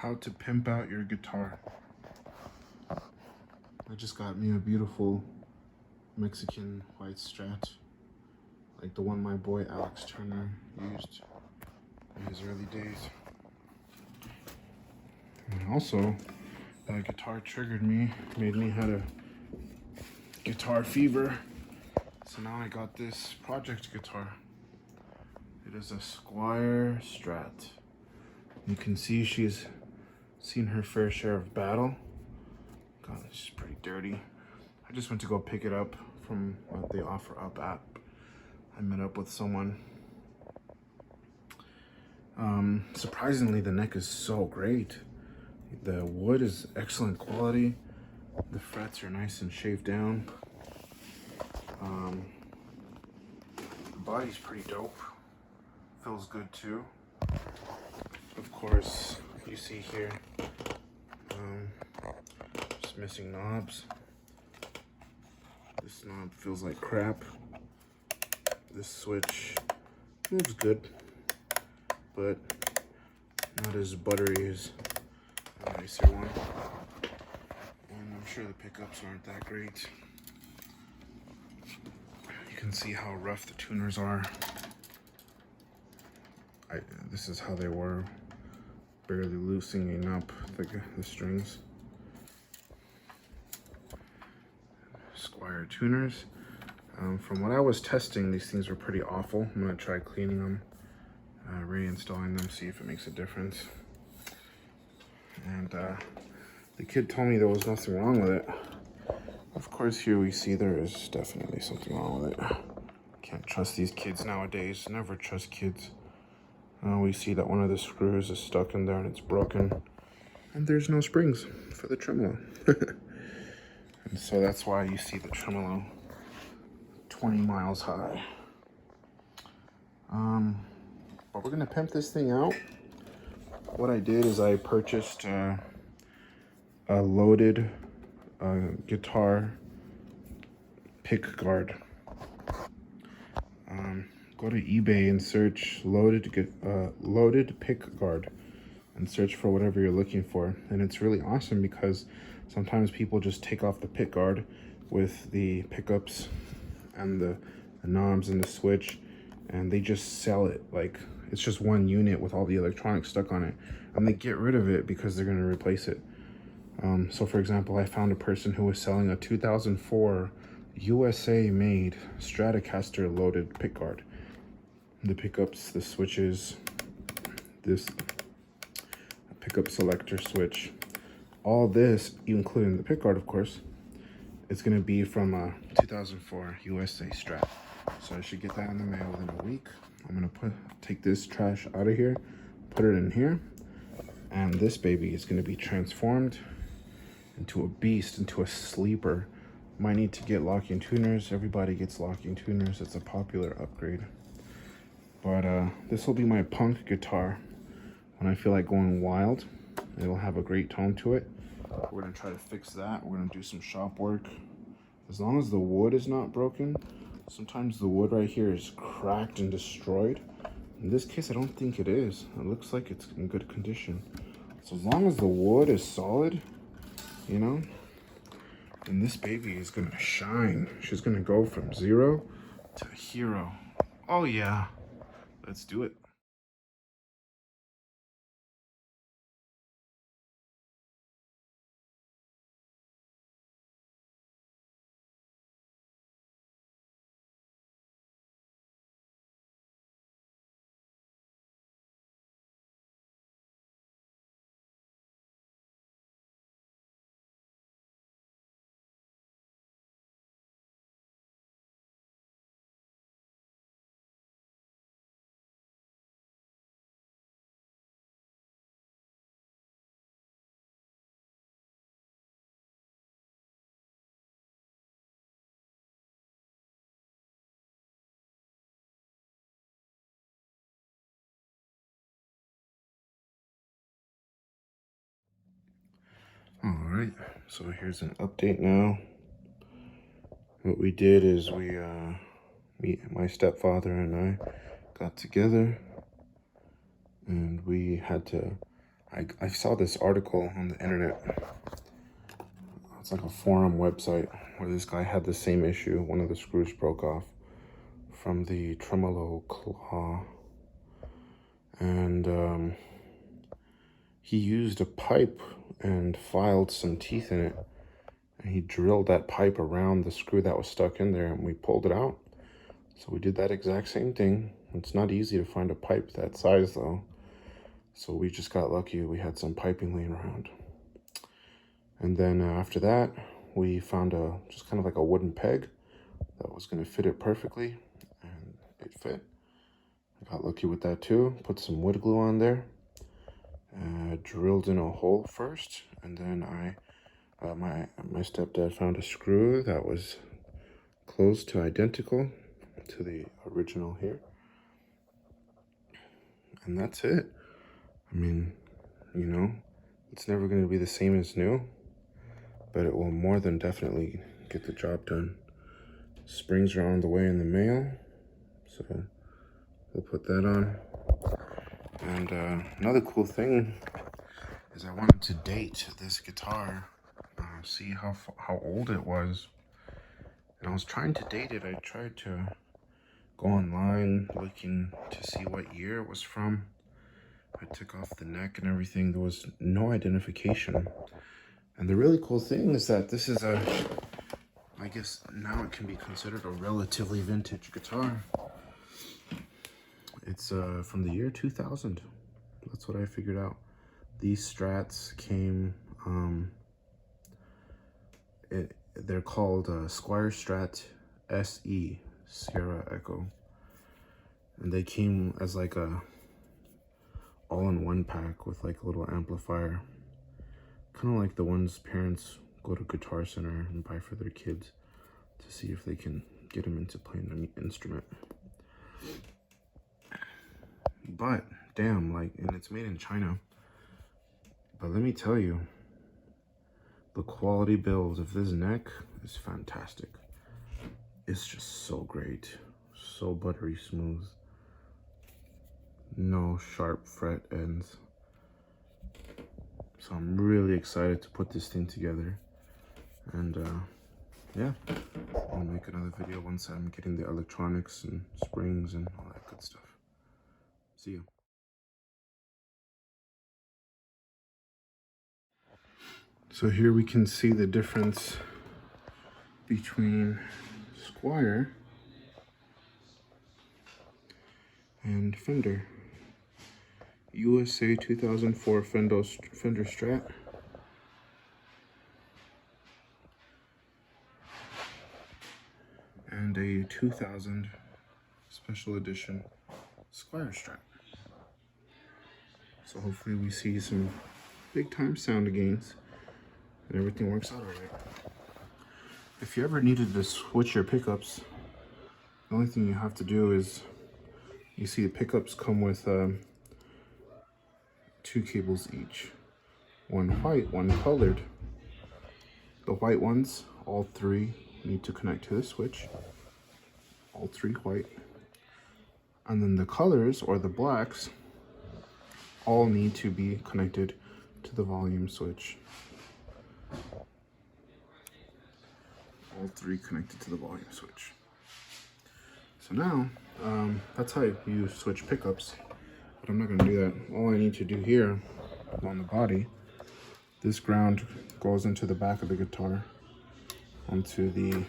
How to pimp out your guitar. I just got me a beautiful Mexican white Strat, like the one my boy Alex Turner used in his early days. And also, that guitar triggered me, made me have a guitar fever. So now I got this project guitar. It is a Squier Strat. You can see she's seen her fair share of battle. God, it's just pretty dirty. I just went to go pick it up from the Offer Up app. I met up with someone. Surprisingly, the neck is so great. The wood is excellent quality. The frets are nice and shaved down. The body's pretty dope. Feels good too. Of course, you see here, just missing knobs. This knob feels like crap. This switch moves good, but not as buttery as a nicer one. And I'm sure the pickups aren't that great. You can see how rough the tuners are. This is how they were, barely loosening up the strings. Squier tuners. From what I was testing, these things were pretty awful. I'm gonna try cleaning them, reinstalling them, see if it makes a difference. And the kid told me there was nothing wrong with it. Of course, here we see there is definitely something wrong with it. Can't trust these kids nowadays. Never trust kids. We see that one of the screws is stuck in there and it's broken. And there's no springs for the tremolo. And so that's why you see the tremolo 20 miles high. But we're gonna pimp this thing out. What I did is I purchased a loaded guitar pick guard. Go to eBay and search loaded pick guard and search for whatever you're looking for. And it's really awesome because sometimes people just take off the pick guard with the pickups and the knobs and the switch, and they just sell it like it's just one unit with all the electronics stuck on it, and they get rid of it because they're going to replace it. So for example, I found a person who was selling a 2004 USA made Stratocaster loaded pick guard. The pickups, the switches, this pickup selector switch, all this, including the pick guard, of course, it's going to be from a 2004 USA Strat. So I should get that in the mail within a week. I'm going to take this trash out of here, put it in here, and this baby is going to be transformed into a beast, into a sleeper. Might need to get locking tuners. Everybody gets locking tuners. It's a popular upgrade. But this will be my punk guitar when I feel like going wild. It'll have a great tone to it. We're gonna try to fix that. We're gonna do some shop work. As long as the wood is not broken. Sometimes the wood right here is cracked and destroyed. In this case, I don't think it is. It looks like it's in good condition. So as long as the wood is solid, you know, then this baby is gonna shine. She's gonna go from 0 to hero. Oh yeah, let's do it. All right, so here's an update now. What we did is my stepfather and I got together and we had to I saw this article on the internet. It's like a forum website where this guy had the same issue. One of the screws broke off from the tremolo claw. And he used a pipe and filed some teeth in it. And he drilled that pipe around the screw that was stuck in there, and we pulled it out. So we did that exact same thing. It's not easy to find a pipe that size though. So we just got lucky. We had some piping laying around. And then after that, we found just kind of like a wooden peg that was going to fit it perfectly, and it fit. I got lucky with that too. Put some wood glue on there, drilled in a hole first, and then my stepdad found a screw that was close to identical to the original here, and that's it. I mean, you know, it's never going to be the same as new, but it will more than definitely get the job done. Springs are on the way in the mail, so we'll put that on. And another cool thing is I wanted to date this guitar, see how old it was. And I was trying to date it. I tried to go online looking to see what year it was from. I took off the neck and everything. There was no identification. And the really cool thing is that this is I guess now it can be considered a relatively vintage guitar. It's from the year 2000. That's what I figured out. These Strats came, they're called Squier Strat SE, Sierra Echo. And they came as like a all-in-one pack with like a little amplifier. Kind of like the ones parents go to Guitar Center and buy for their kids to see if they can get them into playing an instrument. But damn, like, and it's made in China. But let me tell you, the quality build of this neck is fantastic. It's just so great, so buttery smooth. No sharp fret ends. So I'm really excited to put this thing together. And yeah, I'll make another video once I'm getting the electronics and springs and all that good stuff. See you. So here we can see the difference between Squier and Fender. USA 2004 Fender Strat. And a 2000 special edition Squier Strat. So hopefully we see some big time sound gains and everything works out alright. If you ever needed to switch your pickups, the only thing you have to do is, you see the pickups come with 2 cables each. One white, one colored. The white ones, all 3 need to connect to the switch. All 3 white. And then the colors, or the blacks, all need to be connected to the volume switch. All 3 connected to the volume switch. So now, that's how you switch pickups. But I'm not going to do that. All I need to do here on the body, this ground goes into the back of the guitar, onto the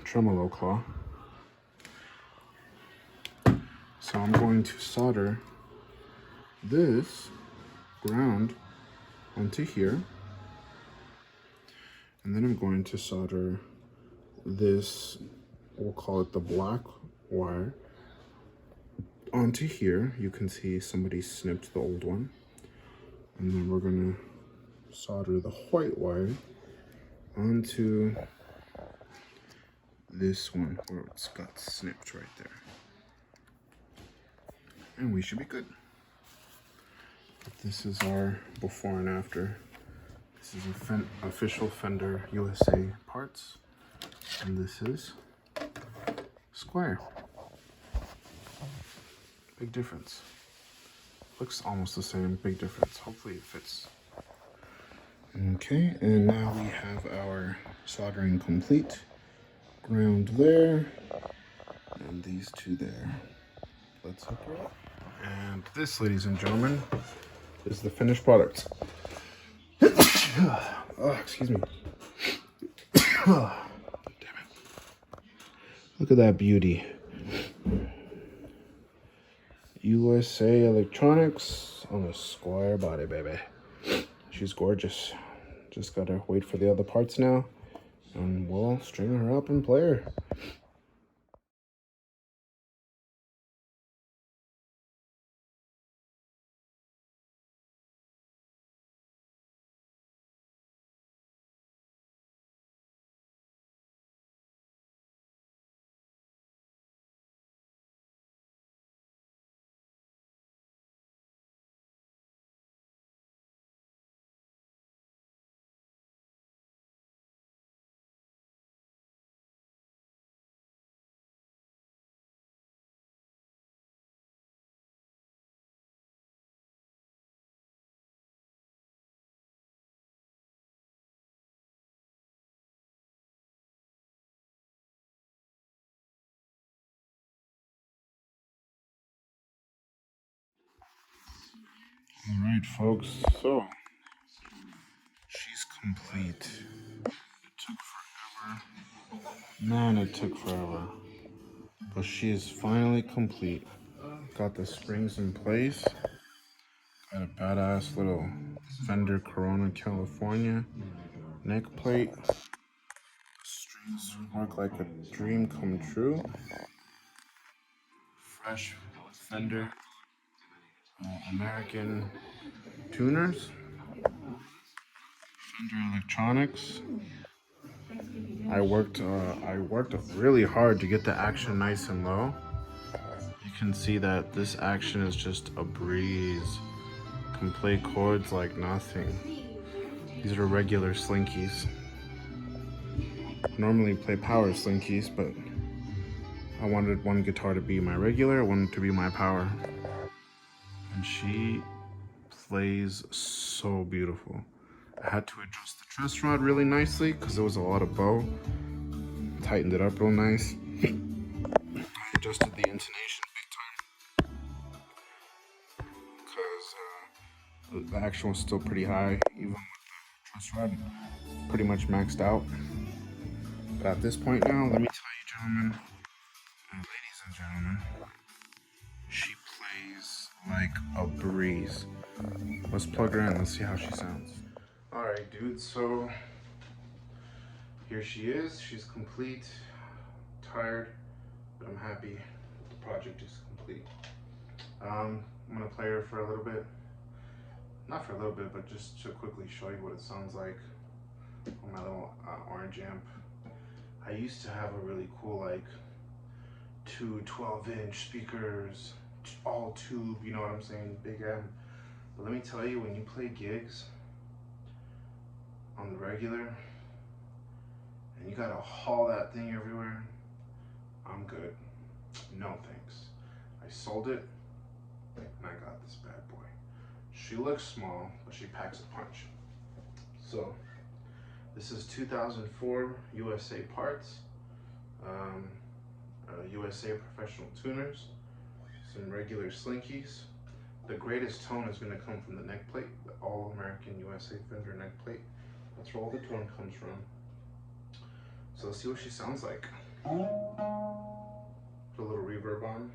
tremolo claw. So I'm going to solder this ground onto here. And then I'm going to solder this, we'll call it the black wire, onto here. You can see somebody snipped the old one. And then we're going to solder the white wire onto this one where it's got snipped right there. And we should be good. This is our before and after. This is official Fender USA parts. And this is Squier. Big difference. Looks almost the same, big difference. Hopefully it fits. Okay, and now we have our soldering complete. Ground there, and these two there. Let's hook her up. And this, ladies and gentlemen, is the finished product. Oh, excuse me. Oh, damn it. Look at that beauty. USA Electronics on a Squier body, baby. She's gorgeous. Just gotta wait for the other parts now, and we'll string her up and play her. All right, folks, so she's complete. It took forever. Man, it took forever. But she is finally complete. Got the springs in place. Got a badass little Fender Corona California neck plate. The strings work like a dream come true. Fresh Fender American tuners. Fender Electronics. I worked really hard to get the action nice and low. You can see that this action is just a breeze. Can play chords like nothing. These are regular slinkies. Normally play power slinkies, but I wanted one guitar to be my regular, one to be my power. And she plays so beautiful. I had to adjust the truss rod really nicely because there was a lot of bow. Tightened it up real nice. I adjusted the intonation big time because the action was still pretty high, even with the truss rod pretty much maxed out. But at this point now, let me tell you, gentlemen and ladies and gentlemen, she plays like a breeze. Let's plug her in. Let's see how she sounds. All right, dude. So here she is. She's complete. Tired, but I'm happy the project is complete. I'm gonna play her for a little bit. Not for a little bit, but just to quickly show you what it sounds like on my little orange amp. I used to have a really cool like two 12-inch speakers, all tube, you know what I'm saying, big amp. But let me tell you, when you play gigs on the regular and you gotta haul that thing everywhere, I'm good. No thanks. I sold it and I got this bad boy. She looks small, but she packs a punch. So this is 2004 USA parts, USA professional tuners, some regular slinkies. The greatest tone is going to come from the neck plate, the all American USA Fender neck plate. That's where all the tone comes from. So let's see what she sounds like. Put a little reverb on.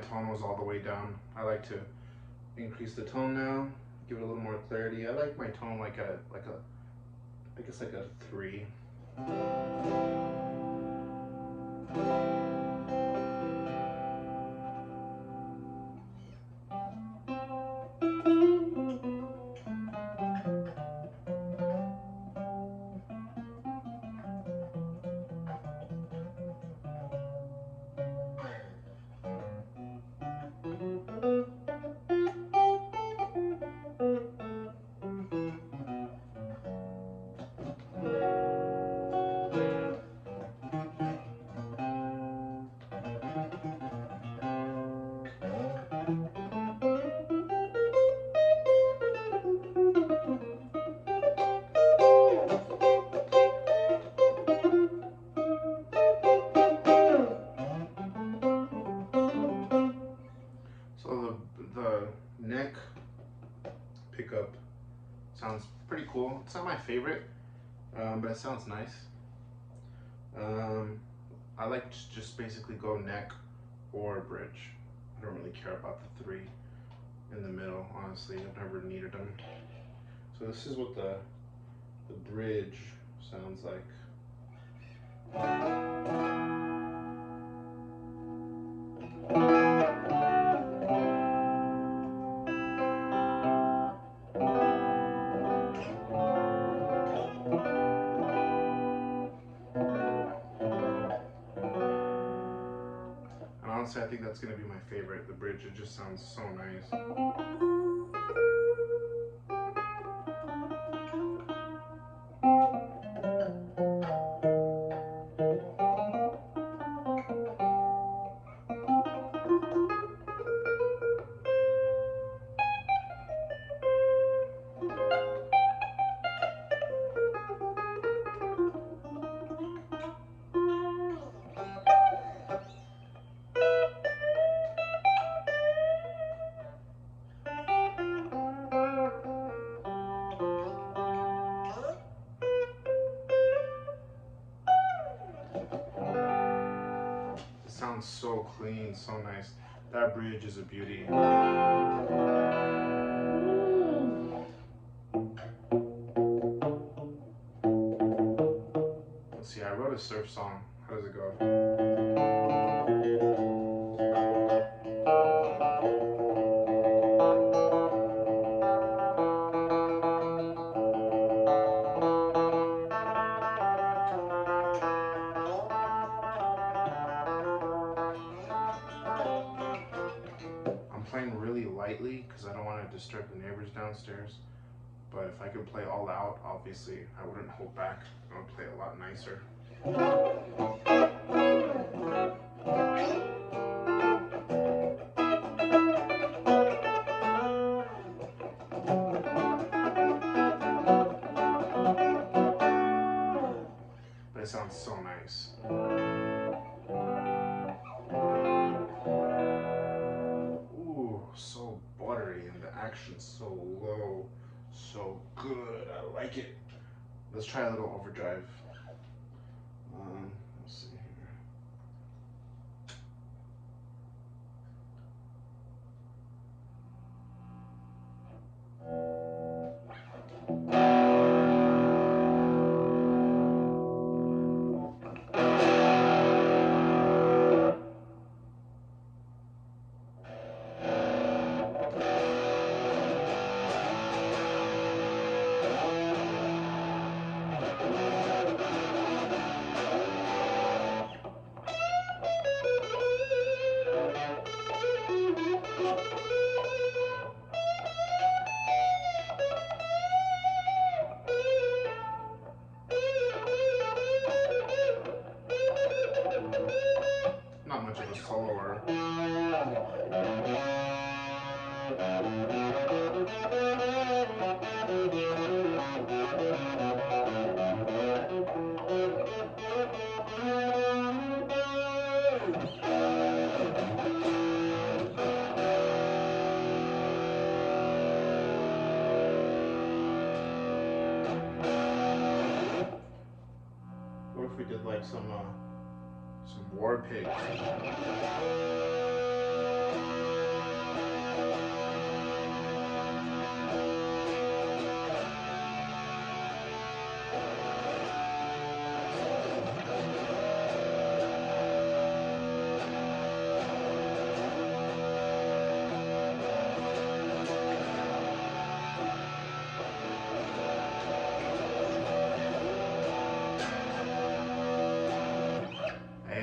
tone was all the way down. I like to increase the tone now, give it a little more clarity. I like my tone like a I guess like a 3. So the neck pickup sounds pretty cool. It's not my favorite, but it sounds nice. I like to just basically go neck or bridge. I don't really care about the 3 in the middle, honestly. I've never needed them. So this is what the bridge sounds like. Honestly, I think that's going to be my favorite. The bridge, it just sounds so nice. It sounds so clean, so nice. That bridge is a beauty. Let's see, I wrote a surf song. How does it go? I'm playing really lightly because I don't want to disturb the neighbors downstairs. But if I could play all out, obviously I wouldn't hold back. I would play a lot nicer. But it sounds so nice. Ooh, so buttery, and the action's so low. So good, I like it. Let's try a little overdrive. Let's see here. Not much of a soloer. What if we did like some war pigs?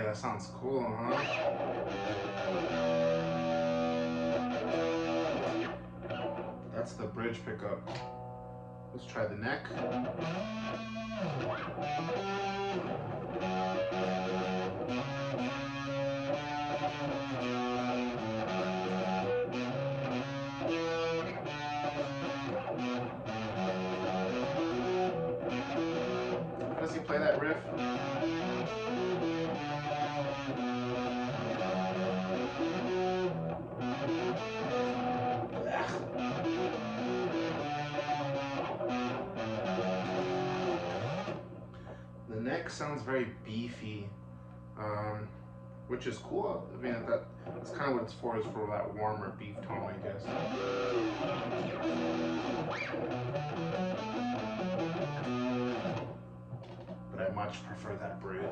that sounds cool, huh? That's the bridge pickup. Let's try the neck. How does he play that riff? The neck sounds very beefy, which is cool. I mean, that's kind of what it's for, is for that warmer beef tone, I guess. But I much prefer that bridge.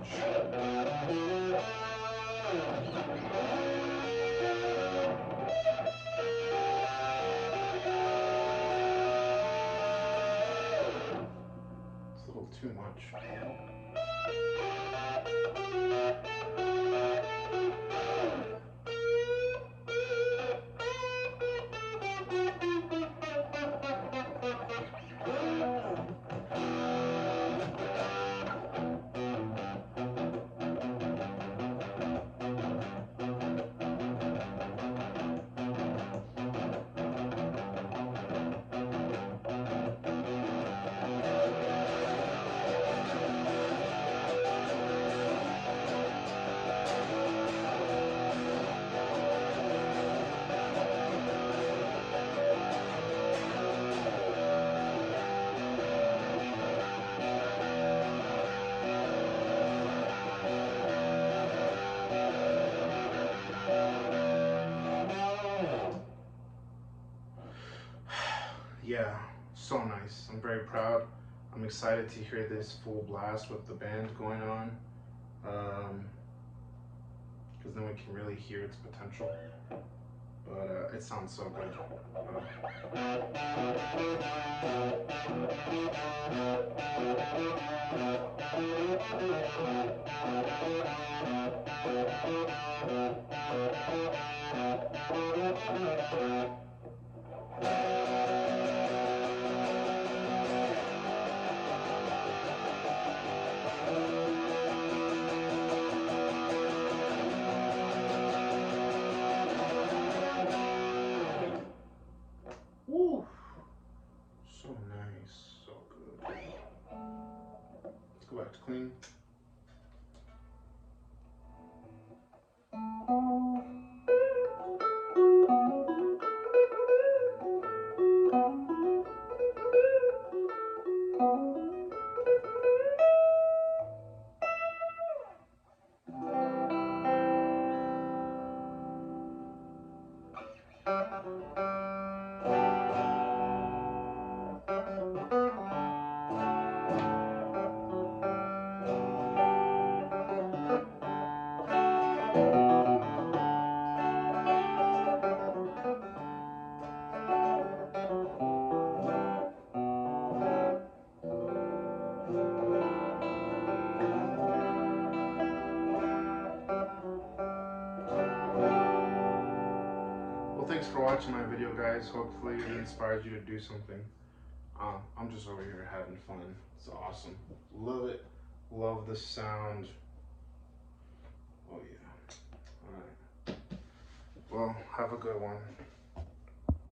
It's a little too much. Yeah, so nice. I'm very proud. I'm excited to hear this full blast with the band going on, because then we can really hear its potential. But it sounds so good. Woo! So nice, so good. Let's go back to clean. Thanks for watching my video, guys. Hopefully it inspires you to do something. I'm just over here having fun. It's awesome. Love it. Love the sound. Oh yeah. Alright. Well, have a good one.